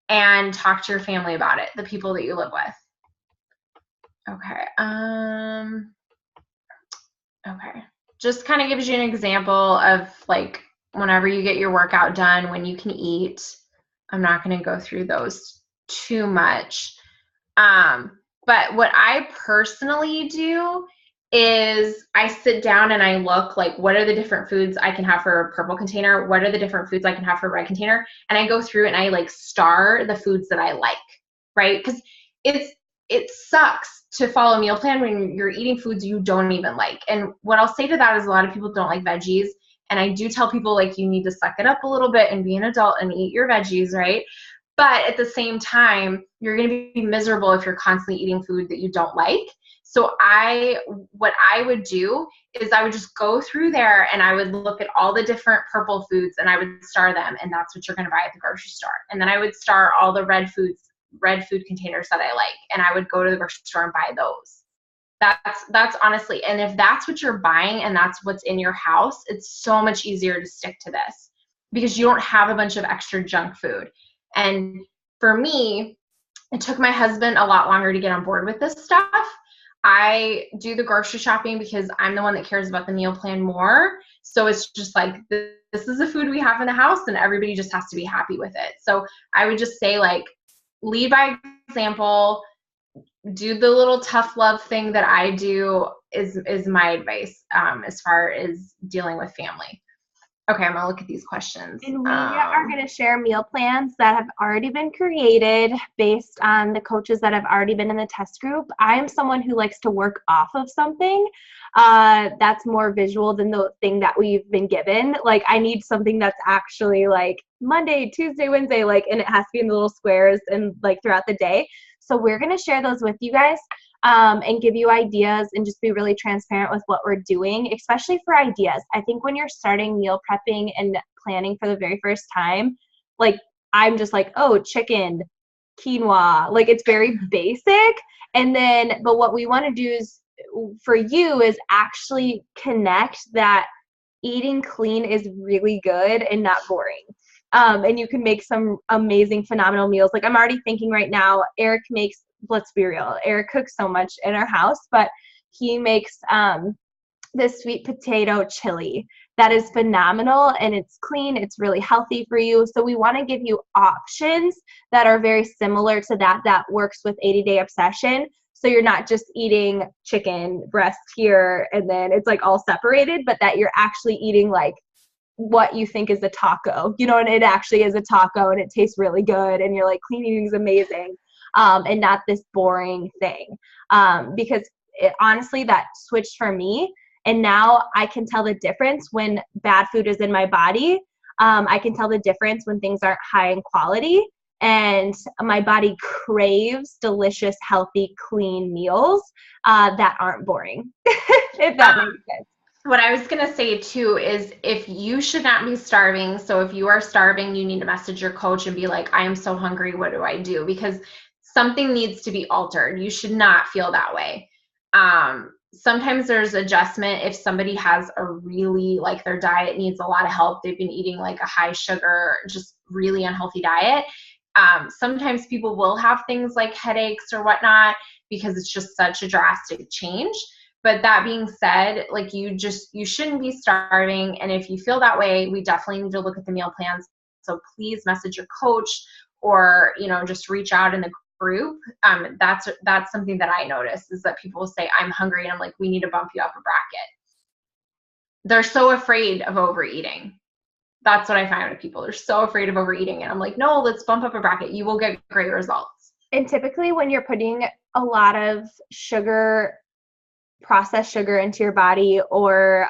and talk to your family about it, the people that you live with. Okay. Okay. Just kind of gives you an example of like whenever you get your workout done, when you can eat. I'm not going to go through those too much. But what I personally do is I sit down and I look like, what are the different foods I can have for a purple container? What are the different foods I can have for a red container? And I go through and I like star the foods that I like, right? Because it sucks to follow a meal plan when you're eating foods you don't even like. And what I'll say to that is a lot of people don't like veggies. And I do tell people like, you need to suck it up a little bit and be an adult and eat your veggies, right? But at the same time, you're going to be miserable if you're constantly eating food that you don't like. So what I would do is I would just go through there and I would look at all the different purple foods and I would star them, and that's what you're going to buy at the grocery store. And then I would star all the red food containers that I like, and I would go to the grocery store and buy those. That's honestly, and if that's what you're buying and that's what's in your house, it's so much easier to stick to this. because you don't have a bunch of extra junk food. And for me, it took my husband a lot longer to get on board with this stuff. I do the grocery shopping because I'm the one that cares about the meal plan more. So it's just like, this is the food we have in the house and everybody just has to be happy with it. So I would just say, like, lead by example, do the little tough love thing that I do is my advice as far as dealing with family. Okay, I'm gonna look at these questions. And we are going to share meal plans that have already been created based on the coaches that have already been in the test group. I am someone who likes to work off of something that's more visual than the thing that we've been given. Like, I need something that's actually like Monday, Tuesday, Wednesday, like, and it has to be in the little squares and like throughout the day. So we're going to share those with you guys. And give you ideas and just be really transparent with what we're doing, especially for ideas. I think when you're starting meal prepping and planning for the very first time, like, I'm just like, oh, chicken, quinoa, like, it's very basic. And then, but what we want to do is for you is actually connect that eating clean is really good and not boring. And you can make some amazing, phenomenal meals. Like, I'm already thinking right now, Eric makes, let's be real, Eric cooks so much in our house, but he makes this sweet potato chili that is phenomenal, and it's clean, it's really healthy for you. So we want to give you options that are very similar to that works with 80-Day Obsession. So you're not just eating chicken breast here and then it's like all separated, but that you're actually eating like what you think is a taco, you know, and it actually is a taco and it tastes really good and you're like, clean eating is amazing. And not this boring thing. Because honestly, that switched for me. And now I can tell the difference when bad food is in my body. I can tell the difference when things aren't high in quality. And my body craves delicious, healthy, clean meals that aren't boring, if that makes sense. What I was going to say too is, if you should not be starving, so if you are starving, you need to message your coach and be like, I am so hungry, what do I do? Because something needs to be altered. You should not feel that way. Sometimes there's adjustment if somebody has a really, like, their diet needs a lot of help. They've been eating like a high sugar, just really unhealthy diet. Sometimes people will have things like headaches or whatnot because it's just such a drastic change. But that being said, like, you shouldn't be starving. And if you feel that way, we definitely need to look at the meal plans. So please message your coach or, you know, just reach out in the group. That's something that I notice, is that people will say, I'm hungry. And I'm like, we need to bump you up a bracket. They're so afraid of overeating. That's what I find with people. They're so afraid of overeating. And I'm like, no, let's bump up a bracket. You will get great results. And typically when you're putting a lot of sugar, processed sugar into your body, or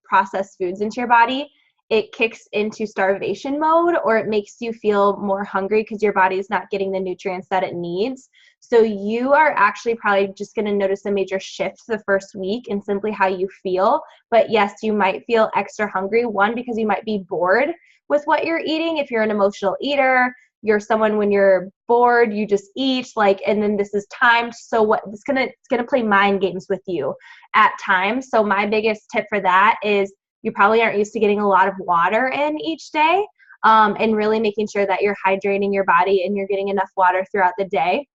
processed foods into your body, it kicks into starvation mode, or it makes you feel more hungry because your body is not getting the nutrients that it needs. So you are actually probably just going to notice a major shift the first week in simply how you feel. But yes, you might feel extra hungry. One, because you might be bored with what you're eating. If you're an emotional eater, you're someone, when you're bored, you just eat, like, and then this is timed. So what it's gonna play mind games with you at times. So my biggest tip for that is, you probably aren't used to getting a lot of water in each day, and really making sure that you're hydrating your body and you're getting enough water throughout the day,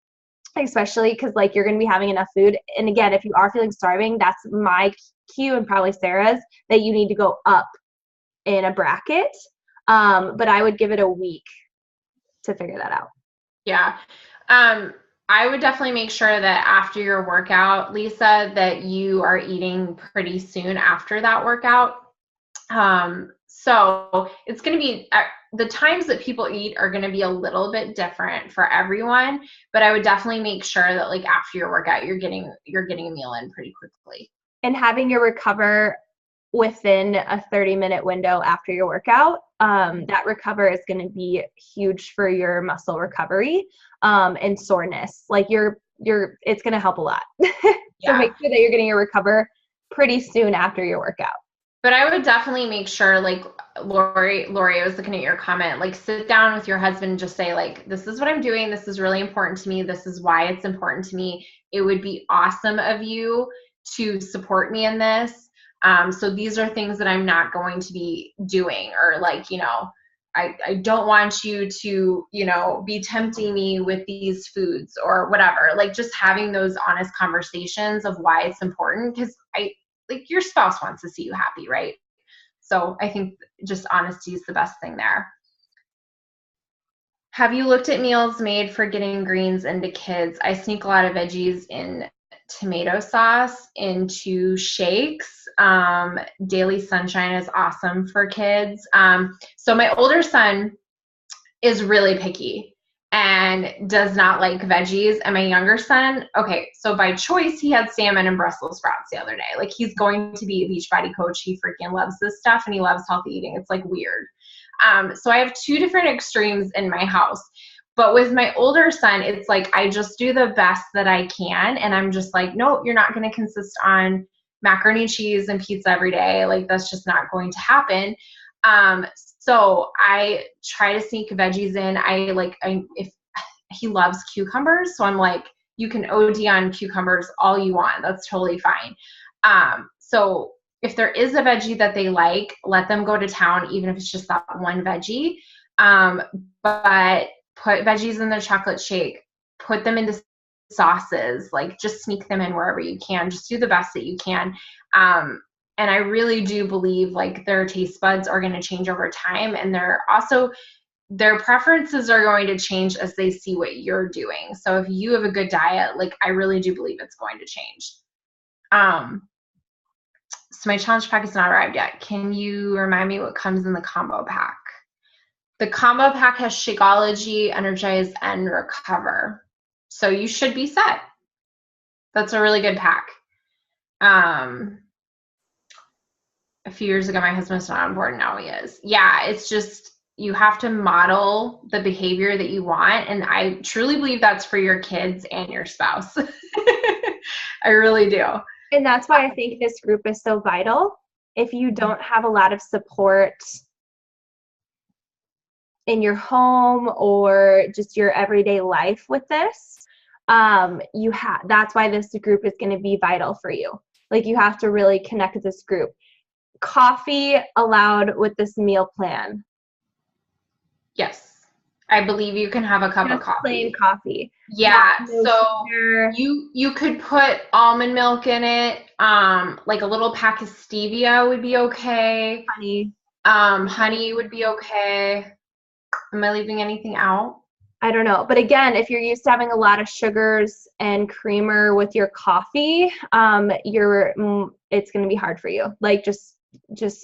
especially because, like, you're going to be having enough food. And again, if you are feeling starving, that's my cue, and probably Sarah's, that you need to go up in a bracket. But I would give it a week to figure that out. Yeah. I would definitely make sure that after your workout, Lisa, that you are eating pretty soon after that workout. So it's going to be, the times that people eat are going to be a little bit different for everyone, but I would definitely make sure that, like, after your workout, you're getting a meal in pretty quickly. And having your recover within a 30-minute window after your workout, that recover is going to be huge for your muscle recovery, and soreness. Like, it's going to help a lot. So make sure that you're getting your recover pretty soon after your workout. But I would definitely make sure, like, Lori, I was looking at your comment, like, sit down with your husband and just say, like, this is what I'm doing. This is really important to me. This is why it's important to me. It would be awesome of you to support me in this. So these are things that I'm not going to be doing, or like, I don't want you to, be tempting me with these foods or whatever. Like just having those honest conversations of why it's important, because like your spouse wants to see you happy, right? So I think just honesty is the best thing there. Have you looked at meals made for getting greens into kids? I sneak a lot of veggies in tomato sauce into shakes. Daily Sunshine is awesome for kids. So my older son is really picky and does not like veggies. And my younger son, okay, so by choice, he had salmon and Brussels sprouts the other day. Like he's going to be a Beachbody coach. He freaking loves this stuff and he loves healthy eating. It's like weird. So I have two different extremes in my house. But with my older son, it's like I just do the best that I can. And I'm just like, no, you're not going to consist on macaroni and cheese and pizza every day. Like that's just not going to happen. So I try to sneak veggies in. If he loves cucumbers, so I'm like, you can OD on cucumbers all you want. That's totally fine. So if there is a veggie that they like, let them go to town, even if it's just that one veggie. But put veggies in the chocolate shake, put them into sauces, like just sneak them in wherever you can. Just do the best that you can. And I really do believe like their taste buds are going to change over time. And their preferences are going to change as they see what you're doing. So if you have a good diet, like I really do believe it's going to change. So my challenge pack is not arrived yet. Can you remind me what comes in the combo pack? The combo pack has Shakeology, Energize, and Recover. So you should be set. That's a really good pack. A few years ago, my husband was not on board. Now he is. Yeah, it's just you have to model the behavior that you want. And I truly believe that's for your kids and your spouse. I really do. And that's why I think this group is so vital. If you don't have a lot of support in your home or just your everyday life with this, that's why this group is going to be vital for you. Like you have to really connect with this group. Coffee allowed with this meal plan? Yes. I believe you can have a cup of coffee. Plain coffee. Yeah. So you could put almond milk in it. Like a little pack of stevia would be okay. Honey. Honey would be okay. Am I leaving anything out? I don't know. But again, if you're used to having a lot of sugars and creamer with your coffee, it's going to be hard for you. Like just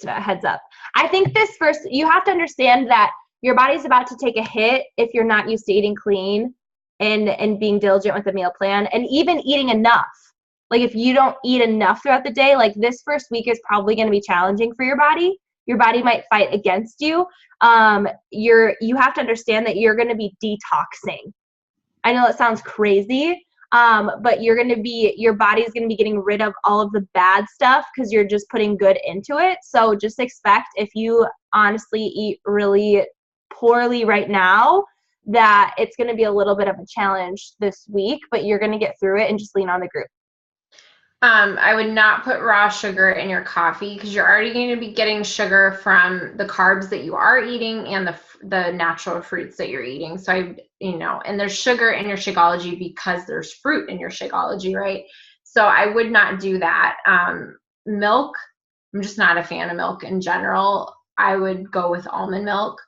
a heads up. I think you have to understand that your body's about to take a hit if you're not used to eating clean and being diligent with the meal plan and even eating enough. Like if you don't eat enough throughout the day, like this first week is probably going to be challenging for your body. Your body might fight against you. You have to understand that you're going to be detoxing. I know it sounds crazy, but your body's going to be getting rid of all of the bad stuff because you're just putting good into it. So just expect if you honestly eat really poorly right now, that it's going to be a little bit of a challenge this week, but you're going to get through it and just lean on the group. I would not put raw sugar in your coffee because you're already going to be getting sugar from the carbs that you are eating and the natural fruits that you're eating. So and there's sugar in your Shakeology because there's fruit in your Shakeology, right? So I would not do that. Milk, I'm just not a fan of milk in general. I would go with almond milk.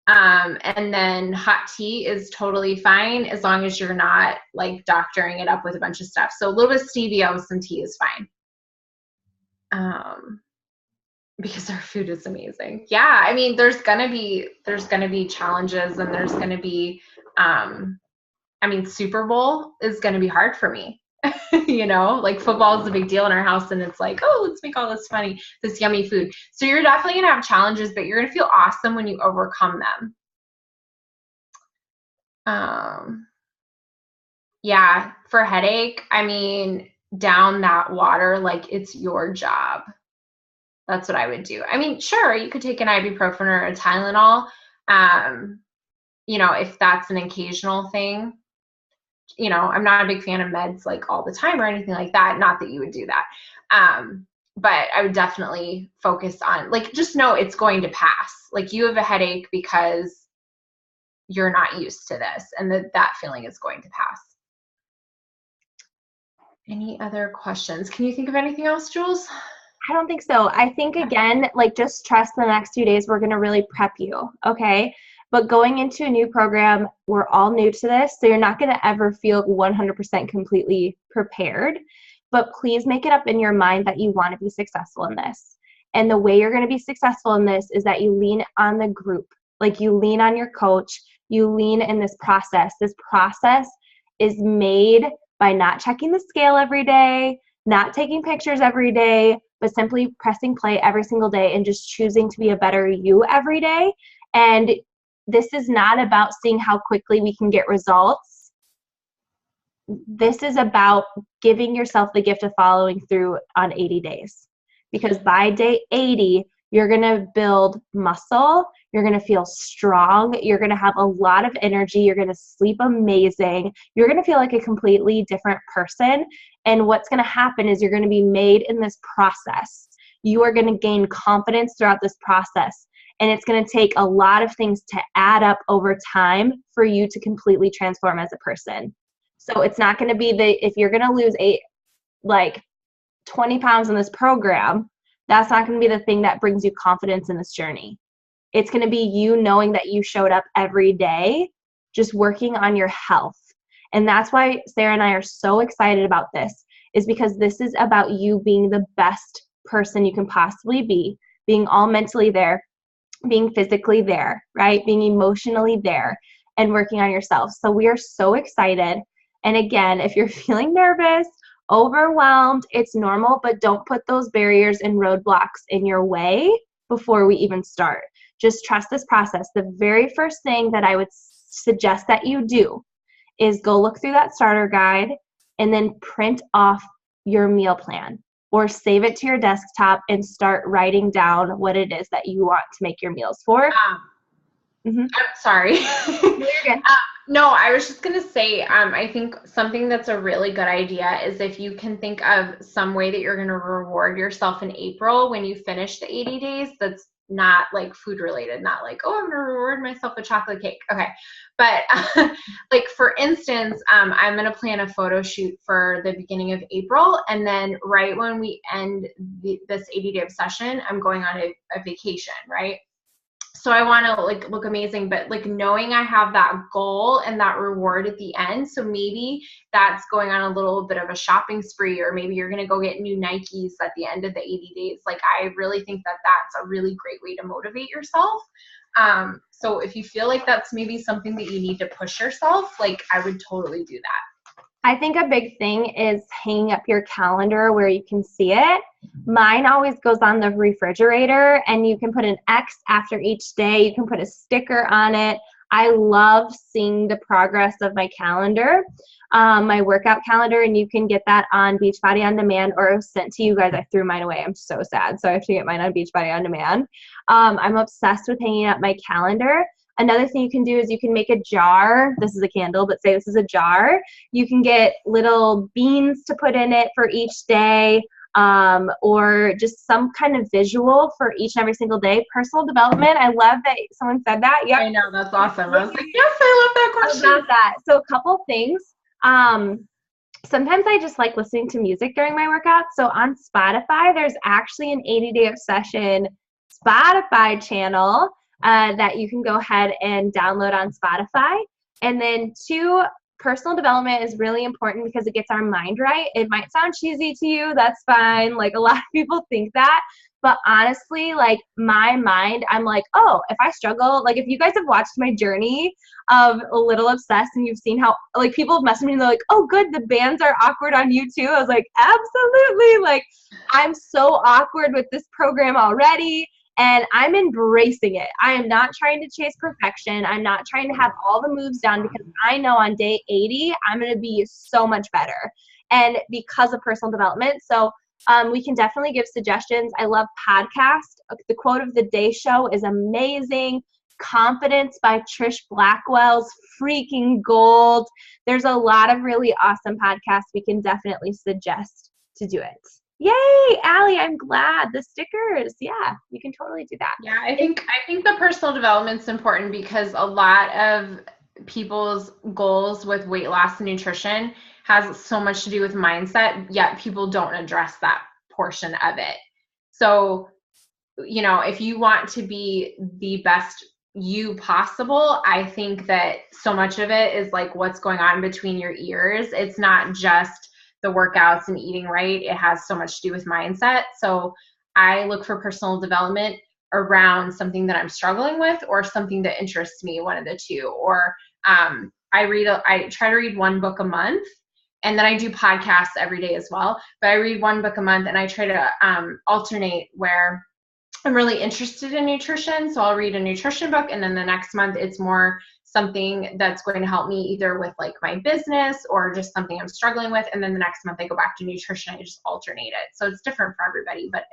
And then hot tea is totally fine as long as you're not like doctoring it up with a bunch of stuff. So a little bit of stevia with some tea is fine. Because our food is amazing. Yeah. I mean, there's gonna be challenges and there's gonna be, Super Bowl is gonna be hard for me. Like football is a big deal in our house and it's like, oh, let's make all this yummy food. So you're definitely going to have challenges, but you're going to feel awesome when you overcome them. Yeah, for headache, down that water like it's your job. That's what I would do. Sure, you could take an ibuprofen or a Tylenol, if that's an occasional thing. I'm not a big fan of meds like all the time or anything like that. Not that you would do that. but I would definitely focus on, like, just know it's going to pass. Like, you have a headache because you're not used to this, and that feeling is going to pass. Any other questions? Can you think of anything else, Jules? I don't think so. I think, again, like, just trust the next few days. We're going to really prep you, okay? But going into a new program, we're all new to this, so you're not going to ever feel 100% completely prepared. But please make it up in your mind that you want to be successful in this. And the way you're going to be successful in this is that you lean on the group. Like, you lean on your coach. You lean in this process. This process is made by not checking the scale every day, not taking pictures every day, but simply pressing play every single day and just choosing to be a better you every day. And this is not about seeing how quickly we can get results. This is about giving yourself the gift of following through on 80 days. Because by day 80, you're going to build muscle. You're going to feel strong. You're going to have a lot of energy. You're going to sleep amazing. You're going to feel like a completely different person. And what's going to happen is you're going to be made in this process. You are going to gain confidence throughout this process. And it's going to take a lot of things to add up over time for you to completely transform as a person. So it's not going to be if you're going to lose 20 pounds in this program, that's not going to be the thing that brings you confidence in this journey. It's going to be you knowing that you showed up every day, just working on your health. And that's why Sarah and I are so excited about this, is because this is about you being the best person you can possibly be, being all mentally there, being physically there, right? Being emotionally there and working on yourself. So we are so excited. And again, if you're feeling nervous, overwhelmed, it's normal, but don't put those barriers and roadblocks in your way before we even start. Just trust this process. The very first thing that I would suggest that you do is go look through that starter guide and then print off your meal plan or save it to your desktop and start writing down what it is that you want to make your meals for. I'm sorry. No, you're good. No, I was just going to say, I think something that's a really good idea is if you can think of some way that you're going to reward yourself in April when you finish the 80 days that's not like food related, not like, oh, I'm going to reward myself with chocolate cake. Okay. But like, for instance, I'm going to plan a photo shoot for the beginning of April. And then right when we end this 80-day obsession, I'm going on a vacation, right? So I want to like look amazing, but like knowing I have that goal and that reward at the end. So maybe that's going on a little bit of a shopping spree, or maybe you're going to go get new Nikes at the end of the 80 days. Like, I really think that that's a really great way to motivate yourself. So if you feel like that's maybe something that you need to push yourself, like, I would totally do that. I think a big thing is hanging up your calendar where you can see it. Mine always goes on the refrigerator, and you can put an X after each day. You can put a sticker on it. I love seeing the progress of my calendar, my workout calendar, and you can get that on Beachbody On Demand, or it was sent to you guys. I threw mine away. I'm so sad. So I have to get mine on Beachbody On Demand. I'm obsessed with hanging up my calendar. Another thing you can do is you can make a jar. This is a candle, but say this is a jar. You can get little beans to put in it for each day, or just some kind of visual for each and every single day. Personal development. I love that someone said that. Yep. I know, that's awesome. I was like, yes, I love that question. I love that. So a couple things. Sometimes I just like listening to music during my workouts. So on Spotify, there's actually an 80-day obsession Spotify channel that you can go ahead and download on Spotify. And then 2, personal development is really important because it gets our mind right. It might sound cheesy to you. That's fine. Like, a lot of people think that. But honestly, like, my mind, I'm like, oh, if I struggle, like, if you guys have watched my journey of A Little Obsessed and you've seen how, like, people have messaged me and they're like, oh, good, the bands are awkward on you too. I was like, absolutely. Like, I'm so awkward with this program already. And I'm embracing it. I am not trying to chase perfection. I'm not trying to have all the moves down, because I know on day 80, I'm going to be so much better. And because of personal development. So we can definitely give suggestions. I love podcasts. The Quote of the Day show is amazing. Confidence by Trish Blackwell's freaking gold. There's a lot of really awesome podcasts we can definitely suggest to do it. Yay, Allie, I'm glad. The stickers. Yeah, you can totally do that. Yeah, I think the personal development's important because a lot of people's goals with weight loss and nutrition has so much to do with mindset, yet people don't address that portion of it. So, if you want to be the best you possible, I think that so much of it is like what's going on between your ears. It's not just the workouts and eating right. It has so much to do with mindset. So I look for personal development around something that I'm struggling with or something that interests me, one of the two. Or I try to read one book a month, and then I do podcasts every day as well. But I read one book a month, and I try to alternate where I'm really interested in nutrition. So I'll read a nutrition book, and then the next month it's more something that's going to help me either with like my business or just something I'm struggling with. And then the next month I go back to nutrition. I just alternate it. So it's different for everybody, but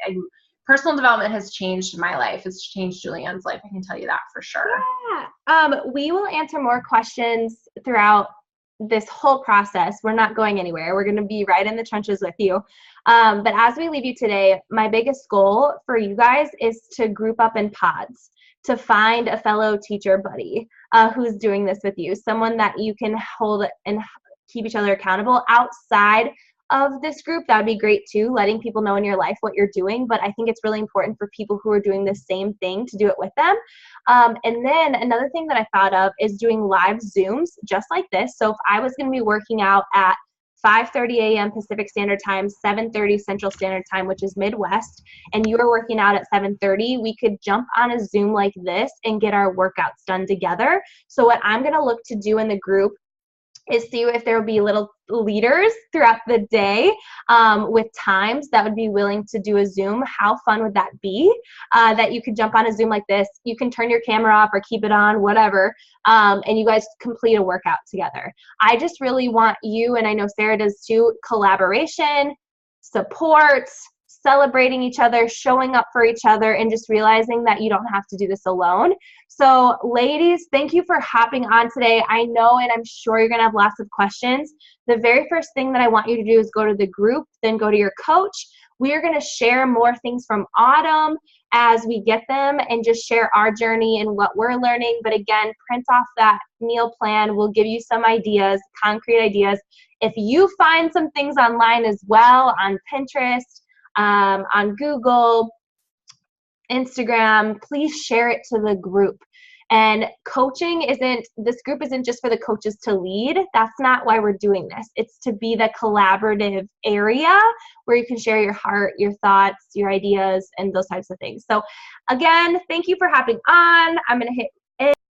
personal development has changed my life. It's changed Julianne's life. I can tell you that for sure. Yeah. We will answer more questions throughout this whole process. We're not going anywhere. We're going to be right in the trenches with you. But as we leave you today, my biggest goal for you guys is to group up in pods, to find a fellow teacher buddy who's doing this with you, someone that you can hold and keep each other accountable outside of this group. That would be great too, letting people know in your life what you're doing. But I think it's really important for people who are doing the same thing to do it with them. And then another thing that I thought of is doing live Zooms just like this. So if I was going to be working out at 5:30 a.m. Pacific Standard Time, 7:30 Central Standard Time, which is Midwest, and you are working out at 7:30, we could jump on a Zoom like this and get our workouts done together. So what I'm going to look to do in the group is see if there will be little leaders throughout the day with times that would be willing to do a Zoom. How fun would that be? That you could jump on a Zoom like this. You can turn your camera off or keep it on, whatever, and you guys complete a workout together. I just really want you, and I know Sarah does too, collaboration, support, celebrating each other, showing up for each other, and just realizing that you don't have to do this alone. So ladies, thank you for hopping on today. I know, and I'm sure you're gonna have lots of questions. The very first thing that I want you to do is go to the group, then go to your coach. We are gonna share more things from Autumn as we get them and just share our journey and what we're learning. But again, print off that meal plan. We'll give you some ideas, concrete ideas. If you find some things online as well, on Pinterest, on Google, Instagram, please share it to the group. And this group isn't just for the coaches to lead. That's not why we're doing this. It's to be the collaborative area where you can share your heart, your thoughts, your ideas, and those types of things. So again, thank you for hopping on. I'm going to hit